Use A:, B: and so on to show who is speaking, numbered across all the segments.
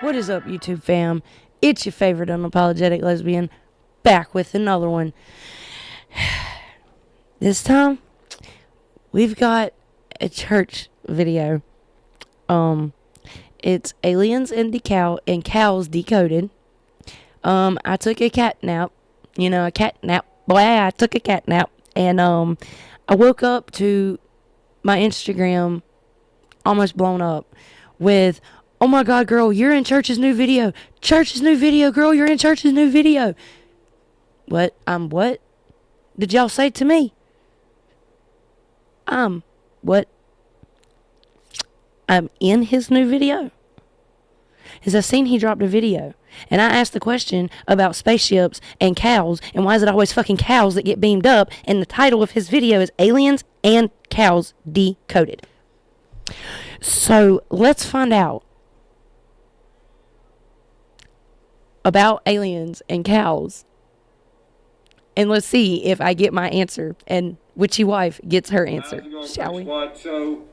A: What is up, YouTube fam? It's your favorite unapologetic lesbian, back with another one. This time, we've got a church video. It's aliens and cows decoded. I took a cat nap. A cat nap. Boy, I took a cat nap. And, I woke up to my Instagram almost blown up with, "Oh my God, girl, you're in Church's new video. Church's new video, girl, you're in Church's new video." What? What? Did y'all say to me? What? I'm in his new video? Because I seen he dropped a video. And I asked the question about spaceships and cows, and why is it always fucking cows that get beamed up? And the title of his video is Aliens and Cows Decoded. So let's find out about aliens and cows. And let's see if I get my answer and Witchy Wife gets her answer. Shall we?
B: So,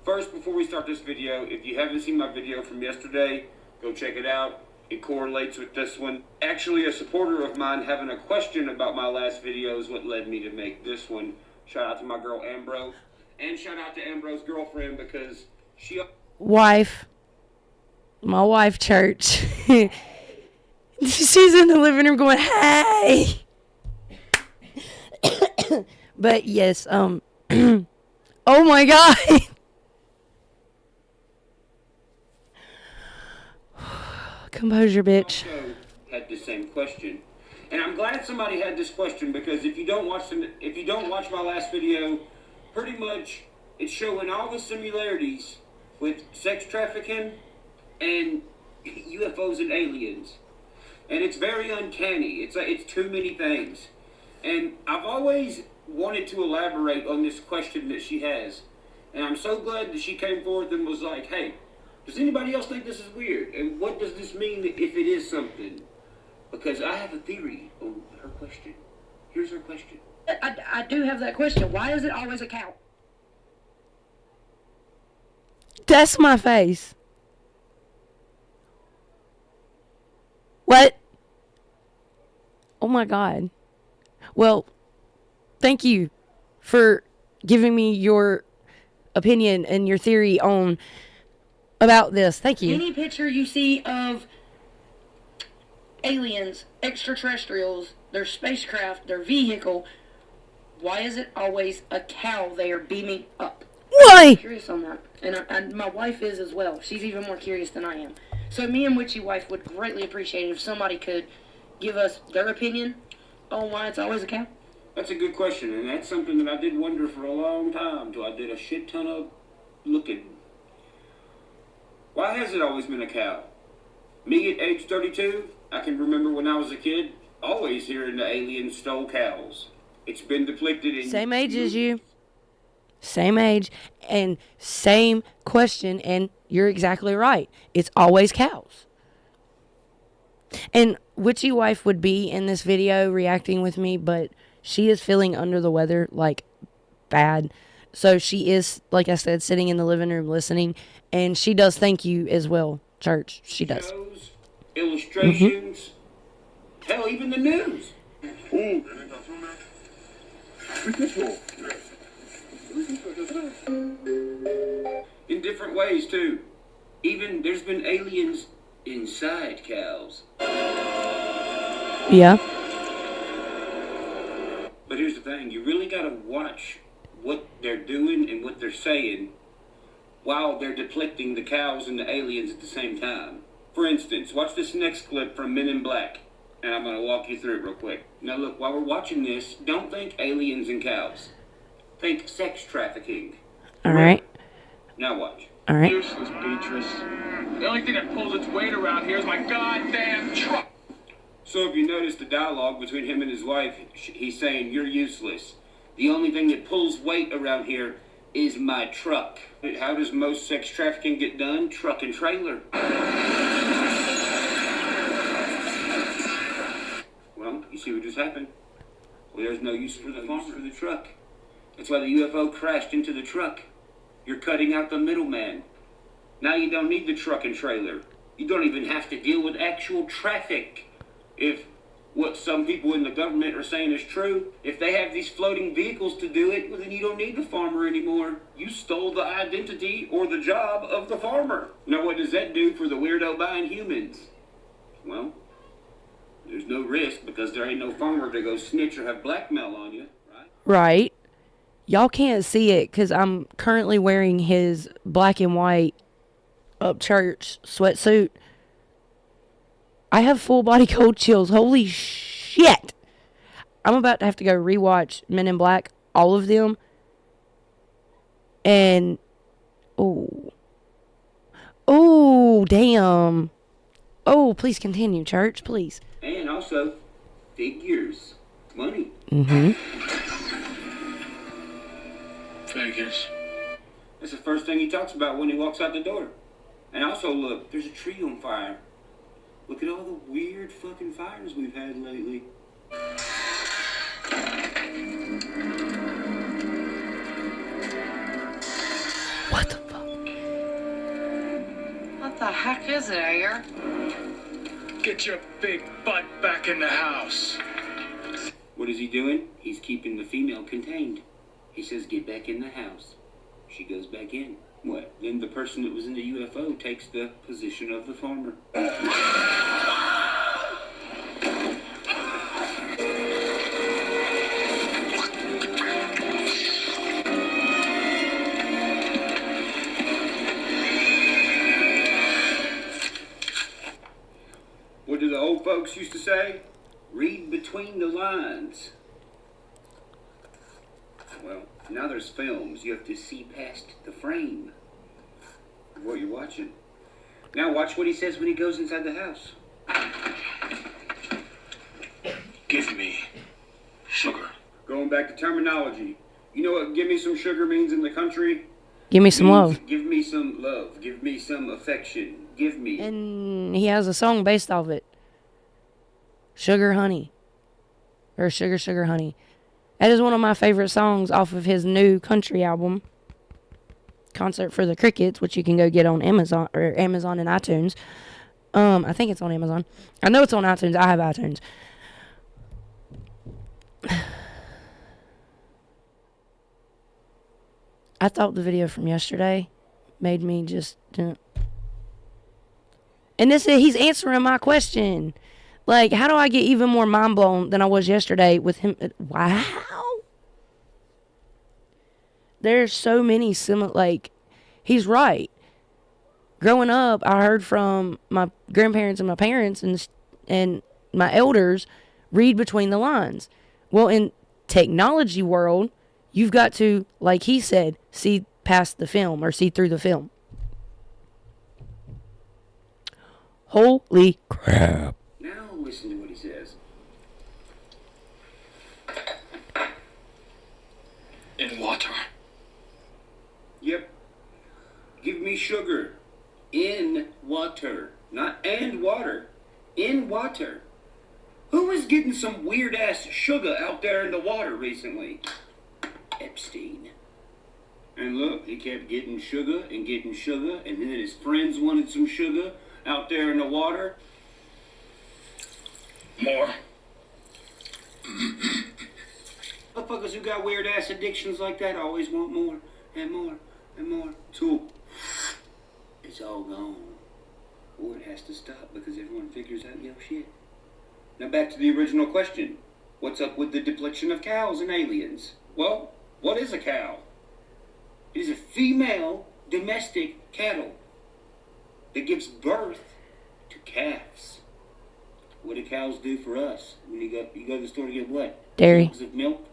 B: first, before we start this video, if you haven't seen my video from yesterday, go check it out. It correlates with this one. Actually, a supporter of mine having a question about my last video is what led me to make this one. Shout out to my girl Ambro. And shout out to Ambro's girlfriend because she...
A: Wife. My wife, Church. She's in the living room going, "Hey!" But yes, oh my God. Composure, bitch.
B: Also had the same question, and I'm glad somebody had this question because if you don't watch my last video, pretty much it's showing all the similarities with sex trafficking and UFOs and aliens, and it's very uncanny. It's too many things, and I've always wanted to elaborate on this question that she has, and I'm so glad that she came forth and was like, "Hey, does anybody else think this is weird? And what does this mean if it is something?" Because I have a theory on her question. Here's her question.
A: I do have that question. Why is it always a cow? That's my face. What? Oh my God. Well, thank you for giving me your opinion and your theory on about this. Thank you. Any picture you see of aliens, extraterrestrials, their spacecraft, their vehicle, why is it always a cow they are beaming up? Why? I'm curious on that. And my wife is as well. She's even more curious than I am. So me and Witchy Wife would greatly appreciate it if somebody could give us their opinion on why it's always a cow.
B: That's a good question, and that's something that I did wonder for a long time till I did a shit ton of looking. Why has it always been a cow? Me at age 32, I can remember when I was a kid, always hearing the aliens stole cows. It's been depicted in...
A: Same age as you. Same age and same question, and you're exactly right. It's always cows. And Witchy Wife would be in this video reacting with me, but she is feeling under the weather, like, bad. So she is, like I said, sitting in the living room listening, and she does thank you as well, Church. She does.
B: Shows, illustrations, hell, even the news. In different ways, too. Even there's been aliens inside cows.
A: Yeah.
B: But here's the thing, you really gotta watch what they're doing and what they're saying while they're depicting the cows and the aliens at the same time. For instance, watch this next clip from Men in Black, and I'm gonna walk you through it real quick. Now look, while we're watching this, don't think aliens and cows. Think sex trafficking.
A: Alright.
B: Now watch.
A: Alright.
C: Useless, Beatrice. The only thing that pulls its weight around here is my goddamn truck.
B: So if you notice the dialogue between him and his wife, he's saying, "You're useless. The only thing that pulls weight around here is my truck." How does most sex trafficking get done? Truck and trailer. Well, you see what just happened? Well, there's no use for the farm for the truck. That's why the UFO crashed into the truck. You're cutting out the middleman. Now you don't need the truck and trailer. You don't even have to deal with actual traffic. If what some people in the government are saying is true, if they have these floating vehicles to do it, well, then you don't need the farmer anymore. You stole the identity or the job of the farmer. Now, what does that do for the weirdo buying humans? Well, there's no risk because there ain't no farmer to go snitch or have blackmail on you, right?
A: Right. Y'all can't see it because I'm currently wearing his black and white up church sweatsuit. I have full body cold chills. Holy shit. I'm about to have to go rewatch Men in Black, all of them. And, oh, damn. Oh, please continue, church, please.
B: And also, figures. Money.
A: Mm-hmm.
C: Figures.
B: That's the first thing he talks about when he walks out the door. And also, look, there's a tree on fire. Look at all the weird fucking fires we've had lately.
A: What the fuck?
D: What the heck is it, Ayer?
C: Get your big butt back in the house.
B: What is he doing? He's keeping the female contained. He says, get back in the house. She goes back in. What? Then the person that was in the UFO takes the position of the farmer. What do the old folks used to say? Read between the lines. Well, now there's films. You have to see past the frame of what you're watching. Now watch what he says when he goes inside the house.
C: Give me sugar.
B: Going back to terminology. You know what give me some sugar means in the country?
A: Give me some love.
B: Give me some love. Give me some affection. Give me.
A: And he has a song based off it. Sugar Honey. Or Sugar Sugar Honey. That is one of my favorite songs off of his new country album, Concert for the Crickets, which you can go get on Amazon and iTunes. I think it's on Amazon. I know it's on iTunes. I have iTunes. I thought the video from yesterday made me just... and he's answering my question. Like, how do I get even more mind blown than I was yesterday with him? Wow. There's so many similar, like, he's right. Growing up, I heard from my grandparents and my parents and my elders read between the lines. Well, in technology world, you've got to, like he said, see past the film or see through the film. Holy crap.
B: Now listen to what he says.
C: In water.
B: Yep. Give me sugar. In water. Not and water. In water. Who was getting some weird ass sugar out there in the water recently? Epstein. And look, he kept getting sugar, and then his friends wanted some sugar out there in the water.
C: More.
B: Motherfuckers who got weird ass addictions like that always want more and more and more. So it's all gone. Or it has to stop because everyone figures out, yo, shit. Now back to the original question. What's up with the depiction of cows and aliens? Well, what is a cow? It is a female domestic cattle that gives birth to calves. What do cows do for us? When you go to the store to get what?
A: Dairy.
B: Jugs of milk?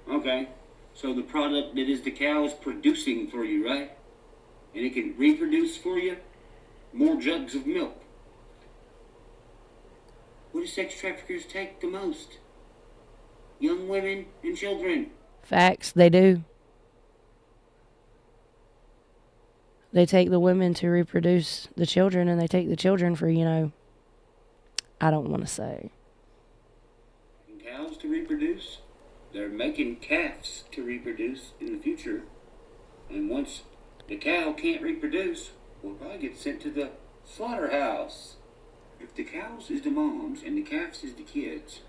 B: Okay. So the product that is the cow is producing for you, right? And it can reproduce for you more jugs of milk. What do sex traffickers take the most? Young women and children.
A: Facts, they do. They take the women to reproduce the children, and they take the children for, I don't want to say.
B: Cows to reproduce? They're making calves to reproduce in the future. And once the cow can't reproduce, we'll probably get sent to the Slaughterhouse. If the cows is the moms and the calves is the kids,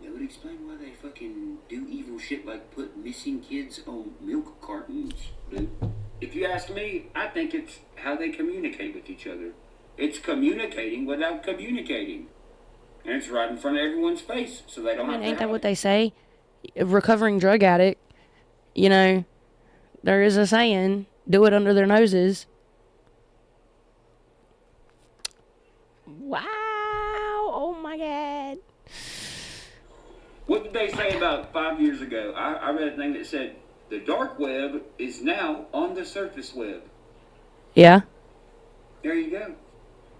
B: that would explain why they fucking do evil shit like put missing kids on milk cartons, dude. If you ask me, I think it's how they communicate with each other. It's communicating without communicating. And it's right in front of everyone's face, so they don't have to
A: Ain't that
B: hide
A: what
B: it.
A: they say? A recovering drug addict, you know, there is a saying, do it under their noses. Wow. Oh my God.
B: What did they say about 5 years ago? I read a thing that said, the dark web is now on the surface web.
A: Yeah.
B: There you go.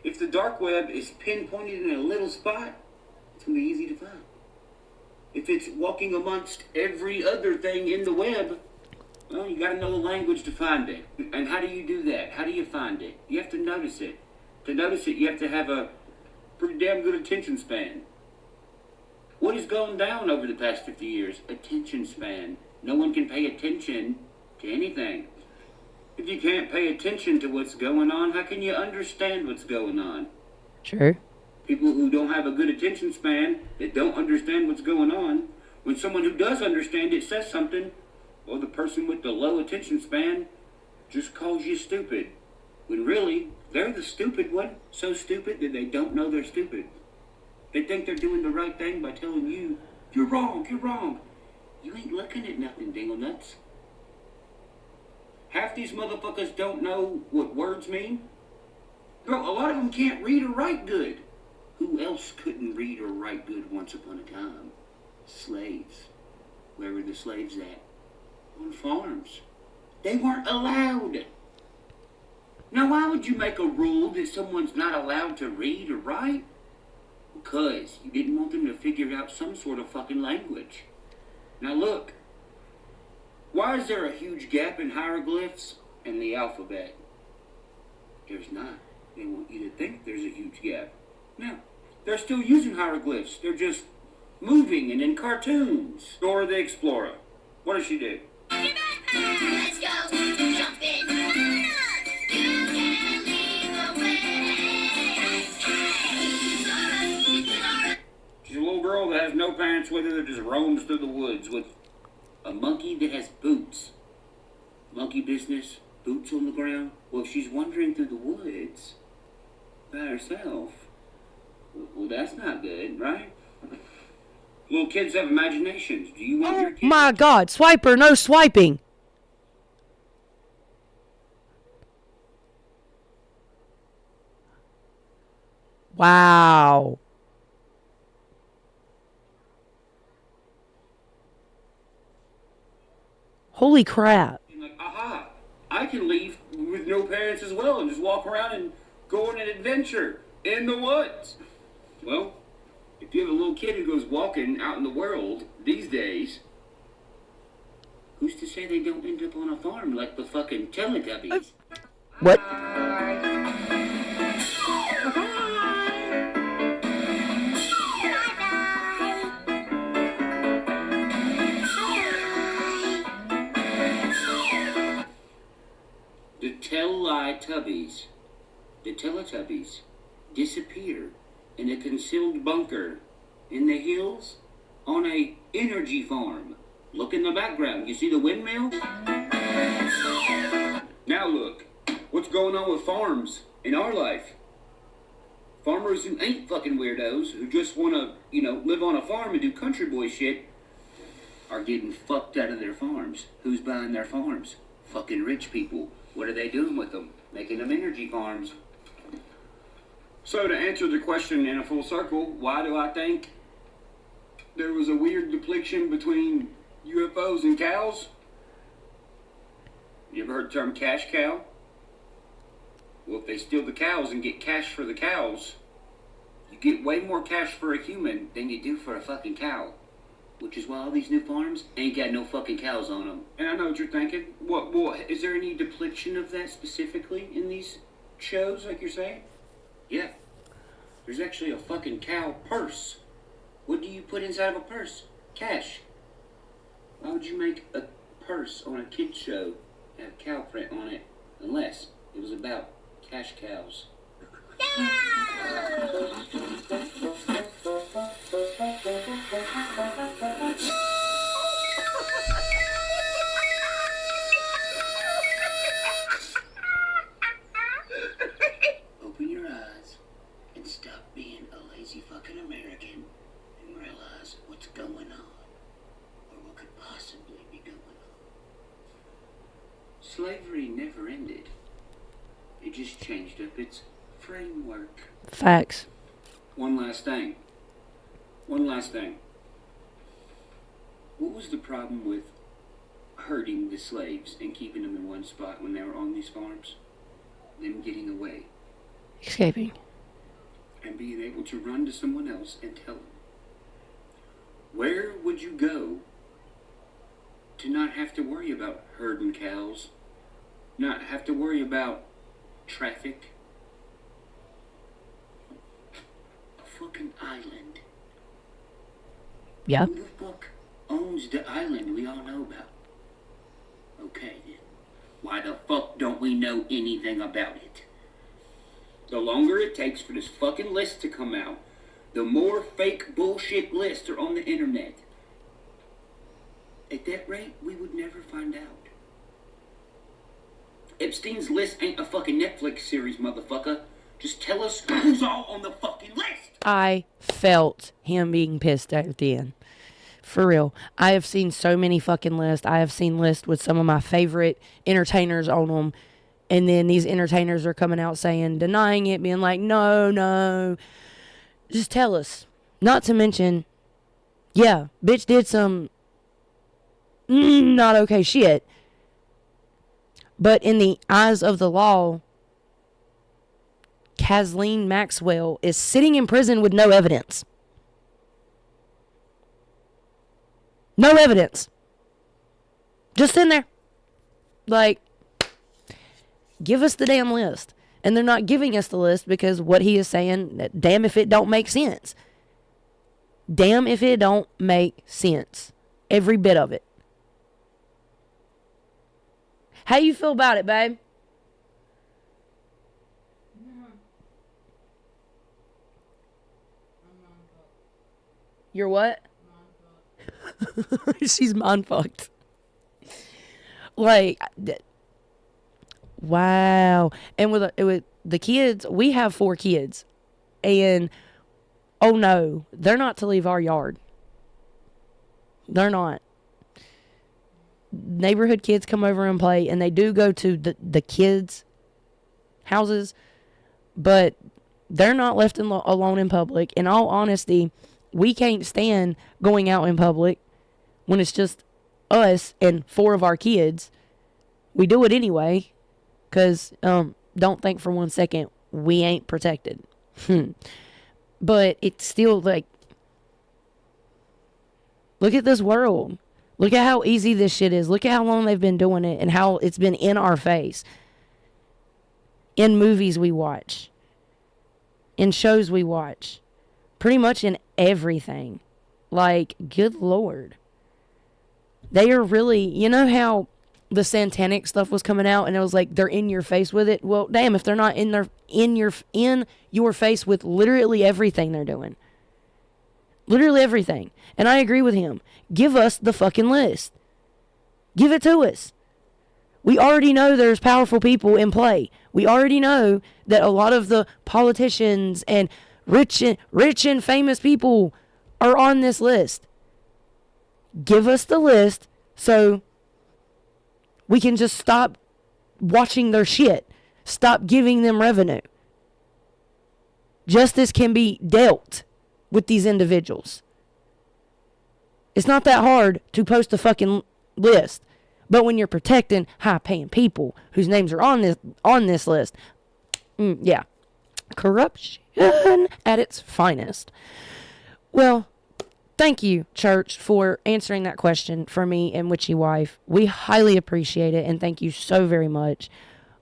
B: If the dark web is pinpointed in a little spot, it's going to be easy to find. If it's walking amongst every other thing in the web, well, you got to know the language to find it. And how do you do that? How do you find it? You have to notice it. To notice it, you have to have a pretty damn good attention span. What has gone down over the past 50 years? Attention span. No one can pay attention to anything. If you can't pay attention to what's going on, how can you understand what's going on?
A: True.
B: People who don't have a good attention span, that don't understand what's going on, when someone who does understand it says something, well, the person with the low attention span just calls you stupid. When really, they're the stupid one, so stupid that they don't know they're stupid. They think they're doing the right thing by telling you, you're wrong, you're wrong. You ain't looking at nothing, dingle nuts. Half these motherfuckers don't know what words mean. Bro, a lot of them can't read or write good. Who else couldn't read or write good once upon a time? Slaves. Where were the slaves at? On farms. They weren't allowed. Now, why would you make a rule that someone's not allowed to read or write? Because you didn't want them to figure out some sort of fucking language. Now look, why is there a huge gap in hieroglyphs and the alphabet? There's not. They want you to think there's a huge gap. No, they're still using hieroglyphs. They're just moving and in cartoons. Dora the Explorer. What does she do?
E: Let's go, jump in. You can lead the way.
B: She's a little girl that has no parents with her that just roams through the woods with a monkey that has boots. Monkey business, boots on the ground. Well, if she's wandering through the woods by herself, well, that's not good, right? Little kids have imaginations. Do you want your kids?
A: My God. Swiper, no swiping. Wow. Holy crap.
B: Like, aha, I can leave with no parents as well and just walk around and go on an adventure in the woods. Well, if you have a little kid who goes walking out in the world these days, who's to say they don't end up on a farm like the fucking Teletubbies?
A: What?
B: The Teletubbies disappear in a concealed bunker in the hills on a energy farm. Look in the background. You see the windmill? Now look, what's going on with farms in our life? Farmers who ain't fucking weirdos, who just want to, live on a farm and do country boy shit, are getting fucked out of their farms. Who's buying their farms? Fucking rich people. What are they doing with them? Making them energy farms. So to answer the question in a full circle, why do I think there was a weird depiction between UFOs and cows? You ever heard the term cash cow? Well, if they steal the cows and get cash for the cows, you get way more cash for a human than you do for a fucking cow. Which is why all these new farms ain't got no fucking cows on them. And I know what you're thinking. What, is there any depiction of that specifically in these shows, like you're saying? Yeah. There's actually a fucking cow purse. What do you put inside of a purse? Cash. Why would you make a purse on a kid's show that have cow print on it? Unless It was about cash cows. Open your eyes and stop being a lazy fucking American and realize what's going on, or what could possibly be going on. Slavery never ended. It just changed up its framework.
A: Facts.
B: One last thing. What was the problem with herding the slaves and keeping them in one spot when they were on these farms? Them getting away
A: Escaping.
B: and being able to run to someone else and tell them. Where would you go to not have to worry about herding cows? Not have to worry about traffic? A fucking island.
A: Yeah.
B: Who the fuck owns the island we all know about? Okay then. Why the fuck don't we know anything about it? The longer it takes for this fucking list to come out, the more fake bullshit lists are on the internet. At that rate, we would never find out. Epstein's list ain't a fucking Netflix series, motherfucker. Just tell us who's all on the fucking list.
A: I felt him being pissed at the end. For real. I have seen so many fucking lists. I have seen lists with some of my favorite entertainers on them. And then these entertainers are coming out saying, denying it, being like, no. Just tell us. Not to mention, yeah, bitch did some not okay shit. But in the eyes of the law, Kathleen Maxwell is sitting in prison with no evidence. No evidence. Just in there. Like, give us the damn list. And they're not giving us the list because what he is saying, damn if it don't make sense. Damn if it don't make sense. Every bit of it. How you feel about it, babe? You're what? She's mind fucked. Like, wow. And with the kids, we have 4 kids. And, oh no, they're not to leave our yard. They're not. Neighborhood kids come over and play, and they do go to the kids' houses, but they're not left alone in public. In all honesty, we can't stand going out in public when it's just us and 4 of our kids. We do it anyway, because don't think for one second we ain't protected. But it's still like, look at this world. Look at how easy this shit is. Look at how long they've been doing it and how it's been in our face. In movies we watch. In shows we watch. Pretty much in everything. Like, good Lord. They are really, you know how the satanic stuff was coming out and it was like they're in your face with it? Well, damn, if they're not in your face with literally everything they're doing. Literally everything. And I agree with him. Give us the fucking list. Give it to us. We already know there's powerful people in play. We already know that a lot of the politicians and rich and famous people are on this list. Give us the list so we can just stop watching their shit. Stop giving them revenue. Justice can be dealt with these individuals. It's not that hard to post a fucking list. But when you're protecting high-paying people whose names are on this list, yeah, corruption at its finest. Well, thank you, church, for answering that question for me and Witchy Wife. We highly appreciate it, and thank you so very much.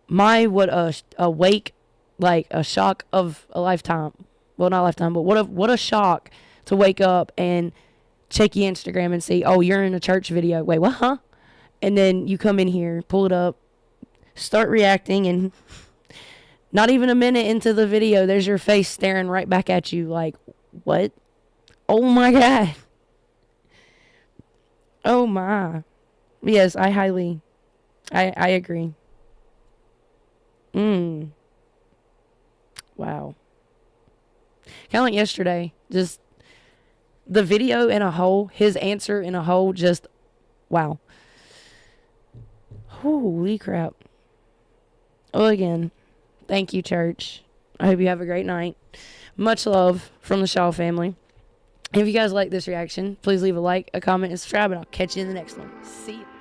A: What a wake, like a shock of a lifetime. Well, not a lifetime, but what a shock to wake up and check your Instagram and see, oh, you're in a church video. Wait, what, huh? And then you come in here, pull it up, start reacting, and Not even a minute into the video, there's your face staring right back at you like, what? Oh my God. Oh my. Yes, I agree. Wow. Kind of like yesterday, just the video in a whole, his answer in a whole, just wow. Holy crap. Well, again, thank you, church. I hope you have a great night. Much love from the Shaw family. If you guys like this reaction, please leave a like, a comment, and subscribe, and I'll catch you in the next one. See you.